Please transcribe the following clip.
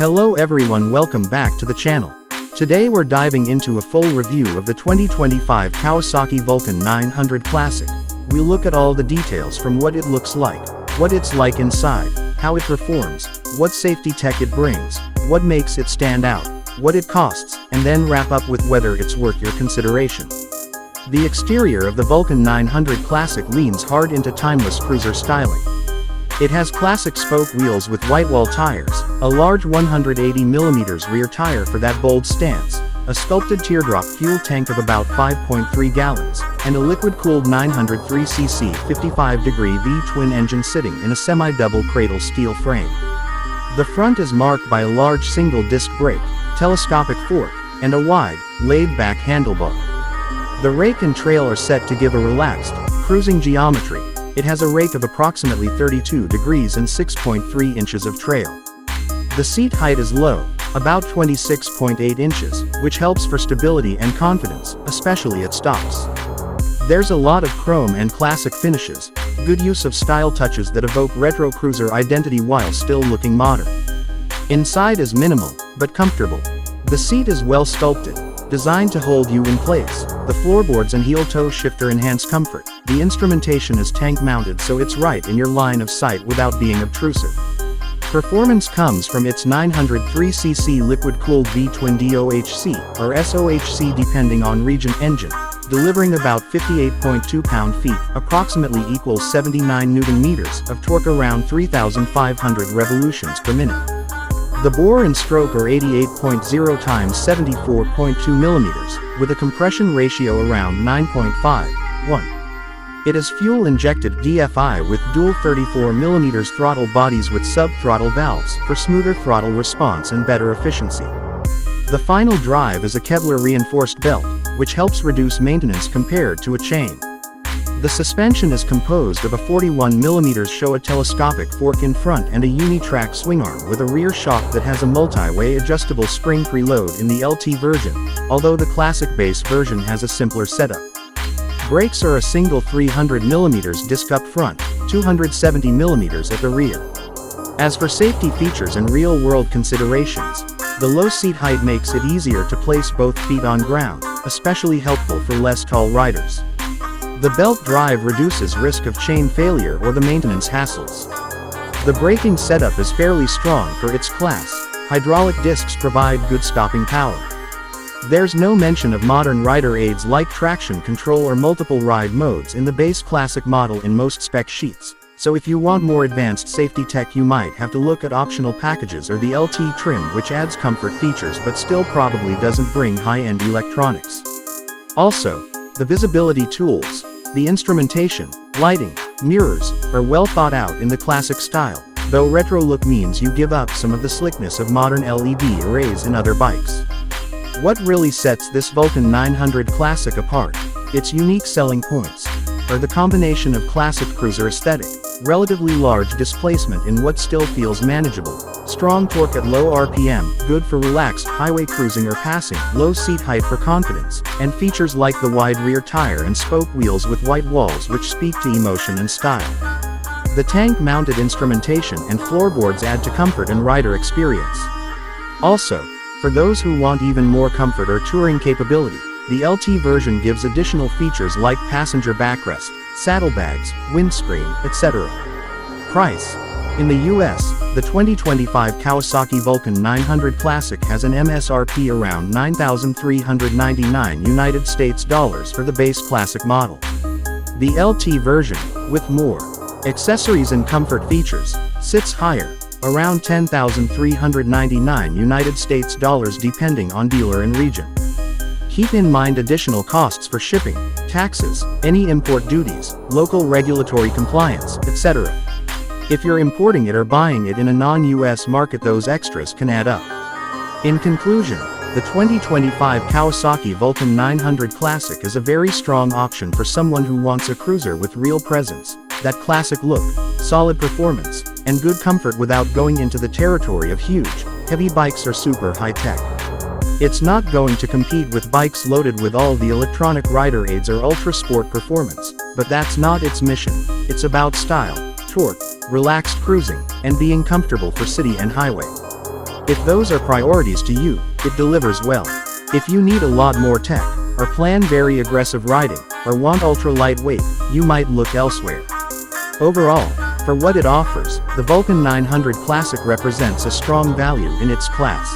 Hello everyone, welcome back to the channel. Today we're diving into a full review of the 2025 Kawasaki Vulcan 900 Classic. We'll look at all the details from what it looks like, what it's like inside, how it performs, what safety tech it brings, what makes it stand out, what it costs, and then wrap up with whether it's worth your consideration. The exterior of the Vulcan 900 Classic leans hard into timeless cruiser styling. It has classic spoke wheels with whitewall tires, a large 180mm rear tire for that bold stance, a sculpted teardrop fuel tank of about 5.3 gallons, and a liquid-cooled 903cc 55-degree V-twin engine sitting in a semi-double cradle steel frame. The front is marked by a large single-disc brake, telescopic fork, and a wide, laid-back handlebar. The rake and trail are set to give a relaxed, cruising geometry. It has a rake of approximately 32 degrees and 6.3 inches of trail. The seat height is low, about 26.8 inches, which helps for stability and confidence, especially at stops. There's a lot of chrome and classic finishes, good use of style touches that evoke retro cruiser identity while still looking modern. Inside is minimal, but comfortable. The seat is well sculpted, designed to hold you in place. The floorboards and heel-toe shifter enhance comfort. The instrumentation is tank-mounted so it's right in your line of sight without being obtrusive. Performance comes from its 903cc liquid-cooled V-twin DOHC, or SOHC depending on region engine, delivering about 58.2 pound-feet, approximately equals 79 Nm, of torque around 3,500 revolutions per minute. The bore and stroke are 88.0 times 74.2 mm, with a compression ratio around 9.51. It is fuel-injected DFI with dual 34mm throttle bodies with sub-throttle valves for smoother throttle response and better efficiency. The final drive is a Kevlar-reinforced belt, which helps reduce maintenance compared to a chain. The suspension is composed of a 41mm Showa telescopic fork in front and a uni-track swingarm with a rear shock that has a multi-way adjustable spring preload in the LT version, although the classic base version has a simpler setup. Brakes are a single 300mm disc up front, 270mm at the rear. As for safety features and real-world considerations, the low seat height makes it easier to place both feet on ground, especially helpful for less tall riders. The belt drive reduces risk of chain failure or the maintenance hassles. The braking setup is fairly strong for its class. Hydraulic discs provide good stopping power. There's no mention of modern rider aids like traction control or multiple ride modes in the base classic model in most spec sheets, so if you want more advanced safety tech you might have to look at optional packages or the LT trim, which adds comfort features but still probably doesn't bring high-end electronics. Also, the visibility tools, the instrumentation, lighting, mirrors, are well thought out in the classic style, though retro look means you give up some of the slickness of modern LED arrays in other bikes. What really sets this Vulcan 900 Classic apart, its unique selling points, are the combination of classic cruiser aesthetic, relatively large displacement in what still feels manageable, strong torque at low RPM, good for relaxed highway cruising or passing, low seat height for confidence, and features like the wide rear tire and spoke wheels with white walls which speak to emotion and style. The tank-mounted instrumentation and floorboards add to comfort and rider experience. Also, for those who want even more comfort or touring capability, the LT version gives additional features like passenger backrest, saddlebags, windscreen, etc. Price. In the US, the 2025 Kawasaki Vulcan 900 Classic has an MSRP around $9,399 United States dollars for the base classic model. The LT version, with more accessories and comfort features, sits higher, around $10,399 United States dollars depending on dealer and region. Keep in mind additional costs for shipping, taxes, any import duties, local regulatory compliance, etc. If you're importing it or buying it in a non-US market, those extras can add up. In conclusion, the 2025 Kawasaki Vulcan 900 Classic is a very strong option for someone who wants a cruiser with real presence, that classic look, solid performance, and good comfort without going into the territory of huge, heavy bikes or super high-tech. It's not going to compete with bikes loaded with all the electronic rider aids or ultra-sport performance, but that's not its mission. It's about style, torque, relaxed cruising, and being comfortable for city and highway. If those are priorities to you, it delivers well. If you need a lot more tech, or plan very aggressive riding, or want ultra lightweight, you might look elsewhere. Overall, for what it offers, the Vulcan 900 Classic represents a strong value in its class.